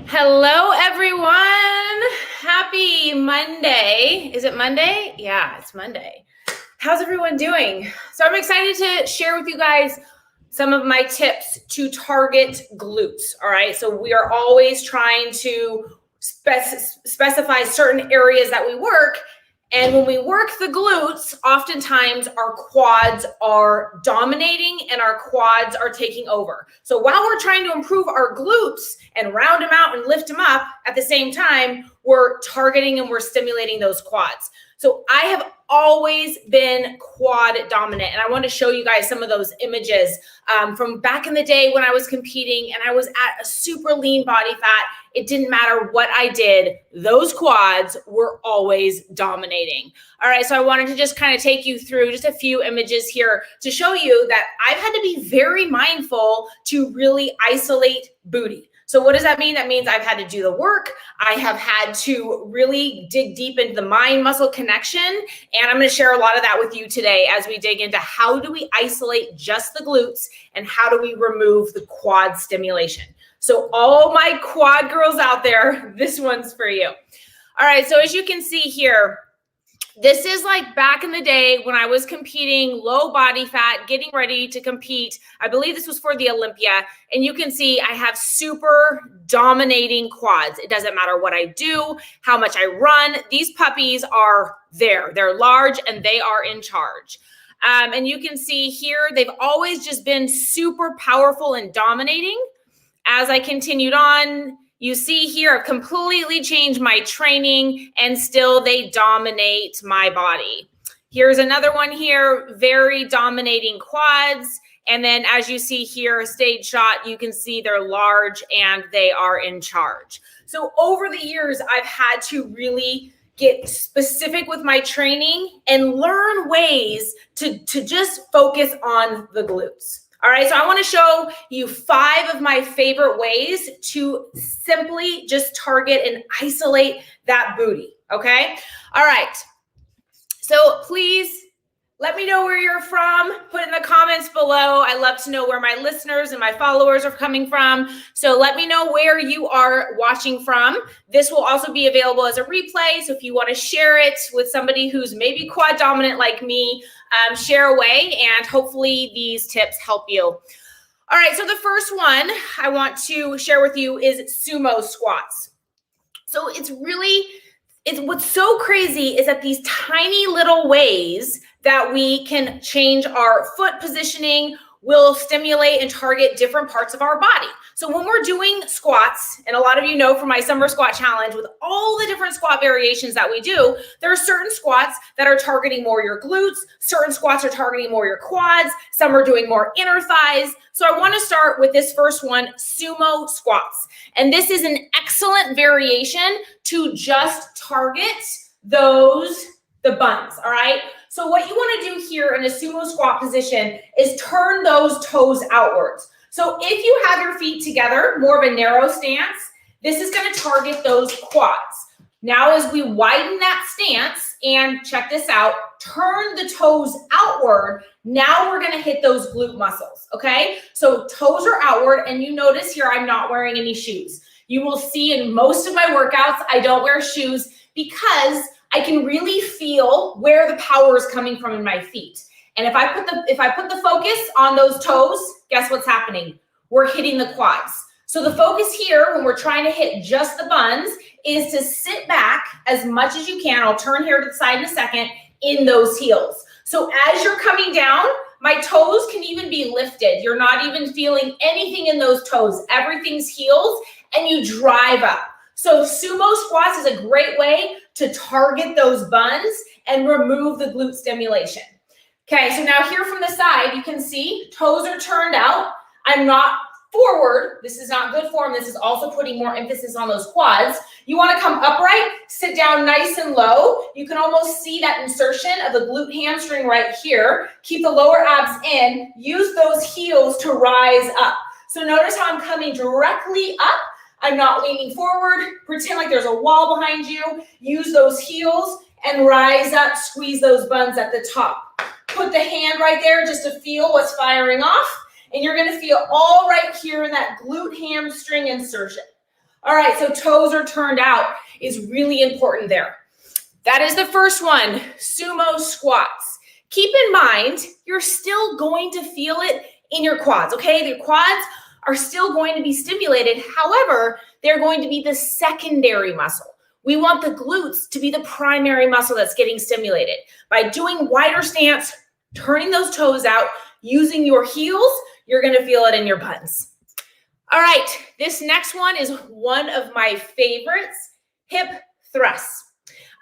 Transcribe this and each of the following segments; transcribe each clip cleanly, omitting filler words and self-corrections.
Hello, everyone. Happy Monday. Is it Monday? Yeah, it's Monday. How's everyone doing? So I'm excited to share with you guys some of my tips to target glutes. All right. So we are always trying to specify certain areas that we work. And when we work the glutes, oftentimes our quads are dominating and our quads are taking over. So while we're trying to improve our glutes and round them out and lift them up, at the same time, we're targeting and we're stimulating those quads. So I have always been quad dominant, and I want to show you guys some of those images from back in the day when I was competing and I was at a super lean body fat. It didn't matter what I did, those quads were always dominating. All right, so I wanted to just kind of take you through just a few images here to show you that I've had to be very mindful to really isolate booty. So what does that mean? That means I've had to do the work. I have had to really dig deep into the mind-muscle connection. And I'm going to share a lot of that with you today as we dig into how do we isolate just the glutes and how do we remove the quad stimulation. So all my quad girls out there, this one's for you. All right, so as you can see here, this is like back in the day when I was competing, low body fat, getting ready to compete. I believe this was for the Olympia. And you can see I have super dominating quads. It doesn't matter what I do, how much I run. These puppies are there. They're large and they are in charge. And you can see here, they've always just been super powerful and dominating. As I continued on, you see here, I've completely changed my training and still they dominate my body. Here's another one here, very dominating quads. And then as you see here, a stage shot, you can see they're large and they are in charge. So over the years, I've had to really get specific with my training and learn ways to just focus on the glutes. All right, so I want to show you 5 of my favorite ways to simply just target and isolate that booty, okay? All right, so please let me know where you're from. Put in the comments below. I love to know where my listeners and my followers are coming from. So let me know where you are watching from. This will also be available as a replay. So if you want to share it with somebody who's maybe quad dominant like me, share away, and hopefully these tips help you. All right, so the first one I want to share with you is sumo squats. So what's so crazy is that these tiny little ways that we can change our foot positioning will stimulate and target different parts of our body. So when we're doing squats, and a lot of you know from my summer squat challenge, with all the different squat variations that we do, there are certain squats that are targeting more your glutes, certain squats are targeting more your quads, some are doing more inner thighs. So I want to start with this first one, sumo squats. And this is an excellent variation to just target the buns, all right? So what you want to do here in a sumo squat position is turn those toes outwards. So if you have your feet together, more of a narrow stance, this is going to target those quads. Now as we widen that stance, and check this out, turn the toes outward, now we're going to hit those glute muscles, okay? So toes are outward, and you notice here I'm not wearing any shoes. You will see in most of my workouts, I don't wear shoes because I can really feel where the power is coming from in my feet. And if I put the focus on those toes, guess what's happening? We're hitting the quads. So the focus here when we're trying to hit just the buns is to sit back as much as you can. I'll turn here to the side in a second, in those heels. So as you're coming down, my toes can even be lifted. You're not even feeling anything in those toes. Everything's heels and you drive up. So sumo squats is a great way to target those buns and remove the glute stimulation. Okay, so now here from the side, you can see toes are turned out. I'm not forward. This is not good form. This is also putting more emphasis on those quads. You want to come upright, sit down nice and low. You can almost see that insertion of the glute hamstring right here. Keep the lower abs in. Use those heels to rise up. So notice how I'm coming directly up. I'm not leaning forward. Pretend like there's a wall behind you. Use those heels and rise up. Squeeze those buns at the top. Put the hand right there just to feel what's firing off. And you're going to feel all right here in that glute hamstring insertion. All right, so toes are turned out is really important there. That is the first one, sumo squats. Keep in mind, you're still going to feel it in your quads, okay? Your quads are still going to be stimulated. However, they're going to be the secondary muscle. We want the glutes to be the primary muscle that's getting stimulated. By doing wider stance, turning those toes out, using your heels, you're gonna feel it in your buns. All right, this next one is one of my favorites, hip thrusts.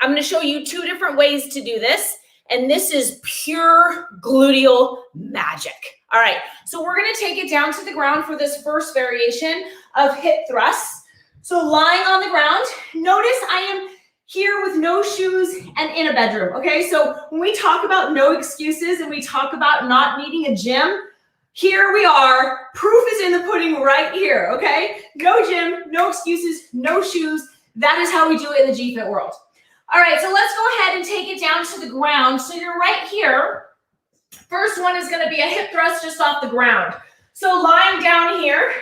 I'm gonna show you two different ways to do this, and this is pure gluteal magic. All right, so we're gonna take it down to the ground for this first variation of hip thrusts. So lying on the ground, notice I am here with no shoes and in a bedroom, okay? So when we talk about no excuses and we talk about not needing a gym, here we are, proof is in the pudding right here, okay? No gym, no excuses, no shoes. That is how we do it in the G-Fit world. All right, so let's go ahead and take it down to the ground. So you're right here. First one is gonna be a hip thrust just off the ground. So lying down here,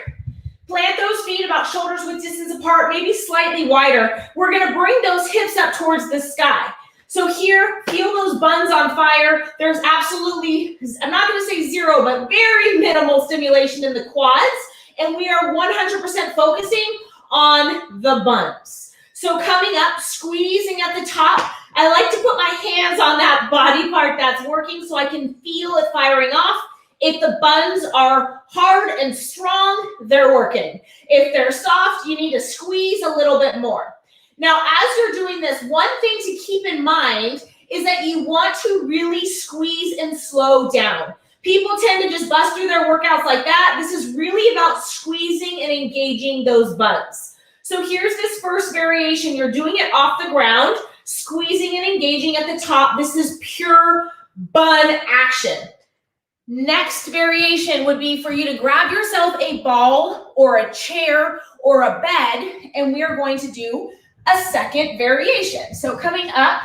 plant those feet about shoulders width distance apart, maybe slightly wider. We're gonna bring those hips up towards the sky. So here, feel those buns on fire. There's absolutely, I'm not gonna say zero, but very minimal stimulation in the quads. And we are 100% focusing on the buns. So coming up, squeezing at the top. I like to put my hands on that body part that's working so I can feel it firing off. If the buns are hard and strong, they're working. If they're soft, you need to squeeze a little bit more. Now, as you're doing this, one thing to keep in mind is that you want to really squeeze and slow down. People tend to just bust through their workouts like that. This is really about squeezing and engaging those buns. So here's this first variation. You're doing it off the ground, squeezing and engaging at the top. This is pure bun action. Next variation would be for you to grab yourself a ball or a chair or a bed, and we are going to do a second variation. So coming up,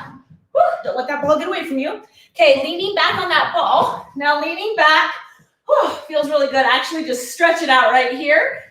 don't let that ball get away from you. Okay, leaning back on that ball. Now leaning back, feels really good. Actually, just stretch it out right here.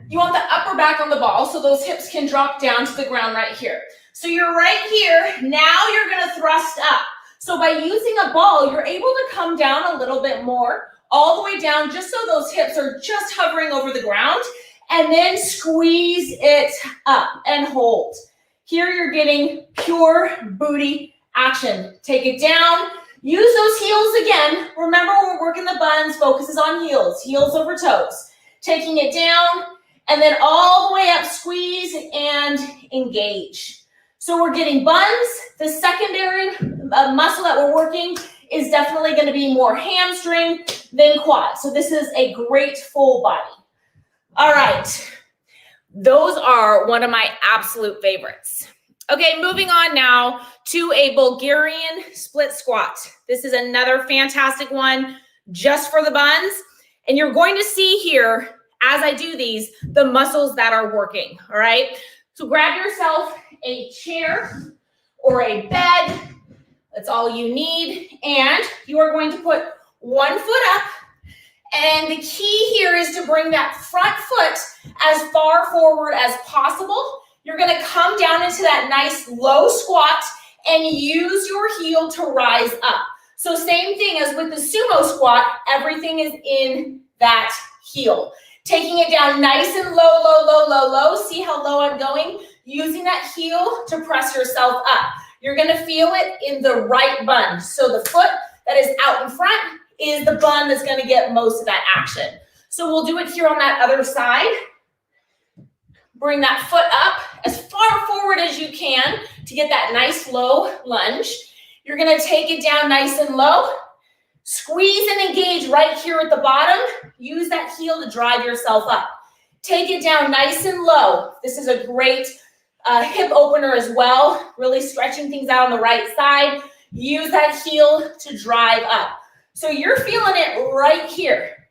You want the upper back on the ball so those hips can drop down to the ground right here. So you're right here. Now you're gonna thrust up. So by using a ball, you're able to come down a little bit more, all the way down, just so those hips are just hovering over the ground, and then squeeze it up and hold. Here you're getting pure booty action. Take it down, use those heels again. Remember, when we're working the buns, focus is on heels, heels over toes. Taking it down, and then all the way up, squeeze and engage. So we're getting buns. The secondary muscle that we're working is definitely going to be more hamstring than quad. So this is a great full body. All right. Those are one of my absolute favorites. Okay, moving on now to a Bulgarian split squat. This is another fantastic one just for the buns. And you're going to see here, as I do these, the muscles that are working, all right? So grab yourself a chair or a bed. That's all you need. And you are going to put one foot up. And the key here is to bring that front foot as far forward as possible. You're going to come down into that nice low squat and use your heel to rise up. So same thing as with the sumo squat, everything is in that heel. Taking it down nice and low, low, low, low, low. See how low I'm going? Using that heel to press yourself up. You're going to feel it in the right bun. So the foot that is out in front is the bun that's going to get most of that action. So we'll do it here on that other side. Bring that foot up as far forward as you can to get that nice low lunge. You're going to take it down nice and low. Squeeze and engage right here at the bottom. Use that heel to drive yourself up. Take it down nice and low. This is a great hip opener as well. Really stretching things out on the right side. Use that heel to drive up. So you're feeling it right here.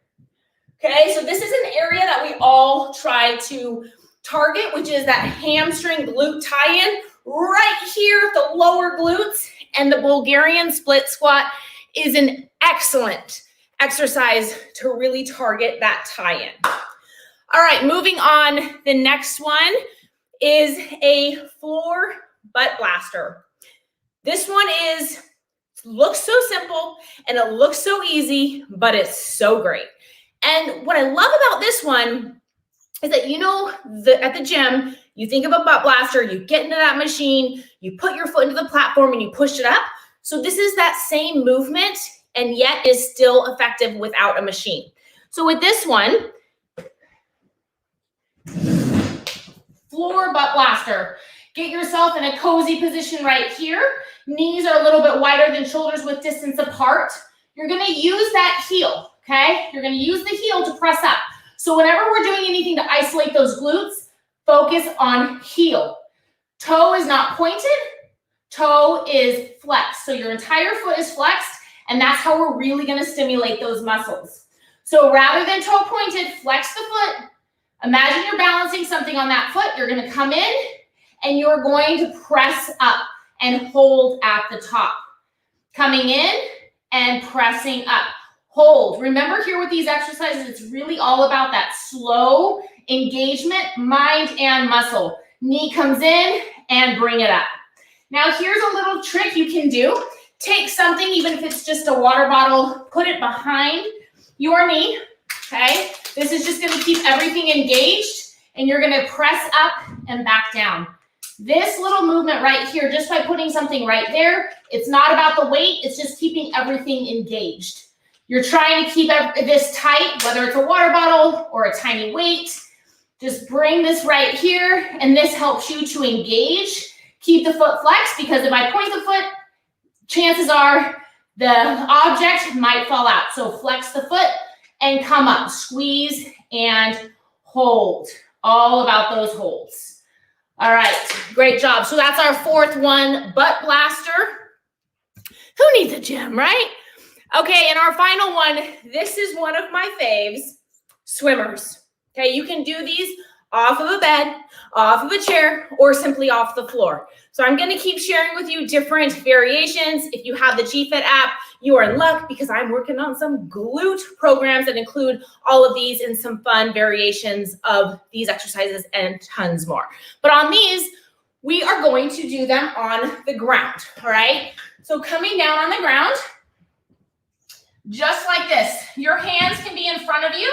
Okay, so this is an area that we all try to target, which is that hamstring glute tie-in right here at the lower glutes. And the Bulgarian split squat is an excellent exercise to really target that tie-in. All right, moving on. The next one is a floor butt blaster. This one looks so simple and it looks so easy, but it's so great. And what I love about this one is that, at the gym, you think of a butt blaster, you get into that machine, you put your foot into the platform and you push it up. So this is that same movement and yet is still effective without a machine. So with this one, floor butt blaster, get yourself in a cozy position right here. Knees are a little bit wider than shoulders with distance apart. You're gonna use that heel, okay? You're gonna use the heel to press up. So whenever we're doing anything to isolate those glutes, focus on heel. Toe is not pointed, toe is flexed. So your entire foot is flexed, and that's how we're really gonna stimulate those muscles. So rather than toe pointed, flex the foot. Imagine you're balancing something on that foot. You're gonna come in and you're going to press up and hold at the top. Coming in and pressing up. Hold. Remember here with these exercises, it's really all about that slow engagement, mind and muscle. Knee comes in and bring it up. Now here's a little trick you can do. Take something, even if it's just a water bottle, put it behind your knee, okay? This is just gonna keep everything engaged and you're gonna press up and back down. This little movement right here, just by putting something right there, it's not about the weight, it's just keeping everything engaged. You're trying to keep this tight, whether it's a water bottle or a tiny weight. Just bring this right here, and this helps you to engage. Keep the foot flexed, because if I point the foot, chances are the object might fall out. So flex the foot and come up. Squeeze and hold. All about those holds. All right, great job. So that's our fourth one, butt blaster. Who needs a gym, right? Okay, and our final one, this is one of my faves, swimmers. Okay, you can do these off of a bed, off of a chair, or simply off the floor. So I'm gonna keep sharing with you different variations. If you have the GFit app, you are in luck, because I'm working on some glute programs that include all of these and some fun variations of these exercises and tons more. But on these, we are going to do them on the ground, all right? So coming down on the ground, just like this. Your hands can be in front of you.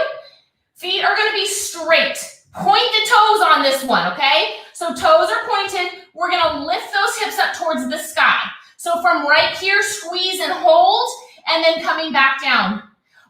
Feet are gonna be straight. Point the toes on this one, okay? So toes are pointed. We're gonna lift those hips up towards the sky. So from right here, squeeze and hold, and then coming back down.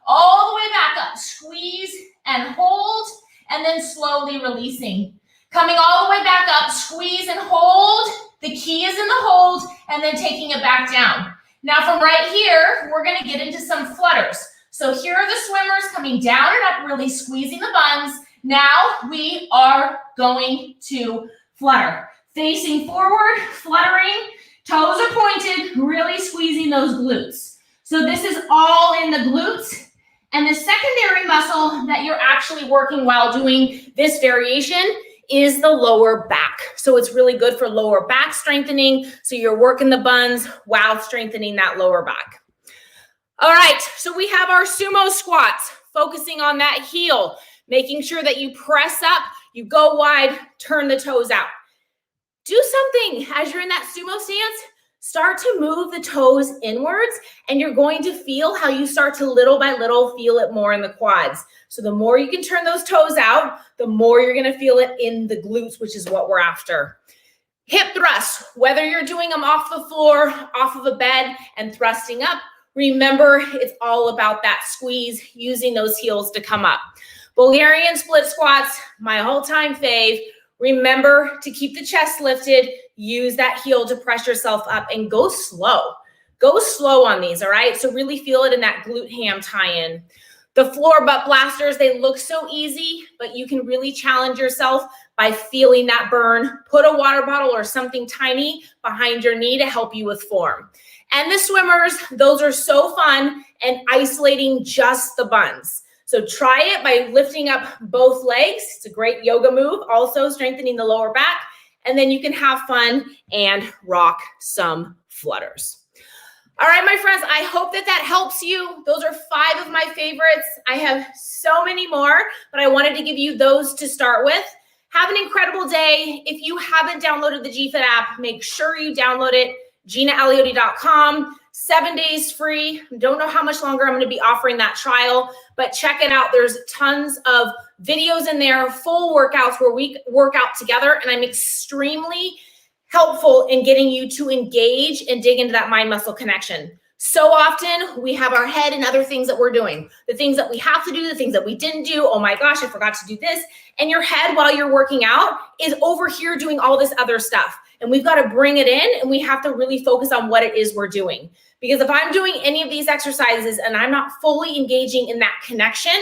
All the way back up, squeeze and hold, and then slowly releasing. Coming all the way back up, squeeze and hold. The key is in the hold, and then taking it back down. Now from right here, we're gonna get into some flutters. So here are the swimmers coming down and up, really squeezing the buns. Now we are going to flutter. Facing forward, fluttering, toes are pointed, really squeezing those glutes. So this is all in the glutes. And the secondary muscle that you're actually working while doing this variation is the lower back. So it's really good for lower back strengthening. So you're working the buns while strengthening that lower back. All right, so we have our sumo squats, focusing on that heel, making sure that you press up, you go wide, turn the toes out. Do something as you're in that sumo stance. Start to move the toes inwards, and you're going to feel how you start to little by little feel it more in the quads. So the more you can turn those toes out, the more you're gonna feel it in the glutes, which is what we're after. Hip thrusts, whether you're doing them off the floor, off of a bed, and thrusting up, remember it's all about that squeeze, using those heels to come up. Bulgarian split squats, my all-time fave. Remember to keep the chest lifted, use that heel to press yourself up, and go slow. Go slow on these, all right? So really feel it in that glute ham tie-in. The floor butt blasters, they look so easy, but you can really challenge yourself by feeling that burn. Put a water bottle or something tiny behind your knee to help you with form. And the swimmers, those are so fun, and isolating just the buns. So try it by lifting up both legs. It's a great yoga move, also strengthening the lower back. And then you can have fun and rock some flutters. All right, my friends, I hope that that helps you. Those are 5 of my favorites. I have so many more, but I wanted to give you those to start with. Have an incredible day. If you haven't downloaded the GFit app, make sure you download it, GinaAliotti.com. 7 days free. Don't know how much longer I'm going to be offering that trial, but check it out. There's tons of videos in there, full workouts where we work out together, and I'm extremely helpful in getting you to engage and dig into that mind-muscle connection. So often we have our head in other things that we're doing, the things that we have to do, the things that we didn't do. Oh my gosh, I forgot to do this. And your head, while you're working out, is over here doing all this other stuff. And we've got to bring it in, and we have to really focus on what it is we're doing. Because if I'm doing any of these exercises and I'm not fully engaging in that connection,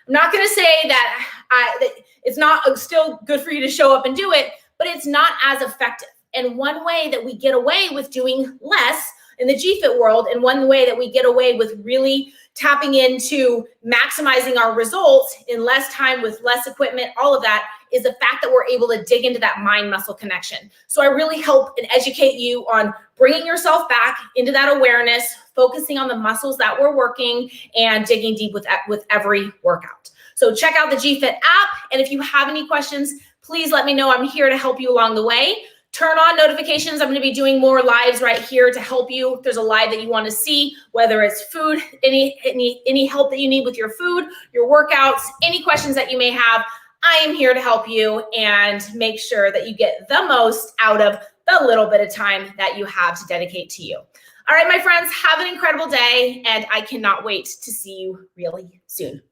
I'm not going to say that it's not still good for you to show up and do it, but it's not as effective. And one way that we get away with doing less in the GFit world, and one way that we get away with really tapping into maximizing our results in less time with less equipment, all of that, is the fact that we're able to dig into that mind-muscle connection. So I really help and educate you on bringing yourself back into that awareness, focusing on the muscles that we're working, and digging deep with every workout. So check out the GFit app, and if you have any questions, please let me know. I'm here to help you along the way. Turn on notifications. I'm going to be doing more lives right here to help you. If there's a live that you want to see, whether it's food, any help that you need with your food, your workouts, any questions that you may have, I am here to help you and make sure that you get the most out of the little bit of time that you have to dedicate to you. All right, my friends, have an incredible day, and I cannot wait to see you really soon.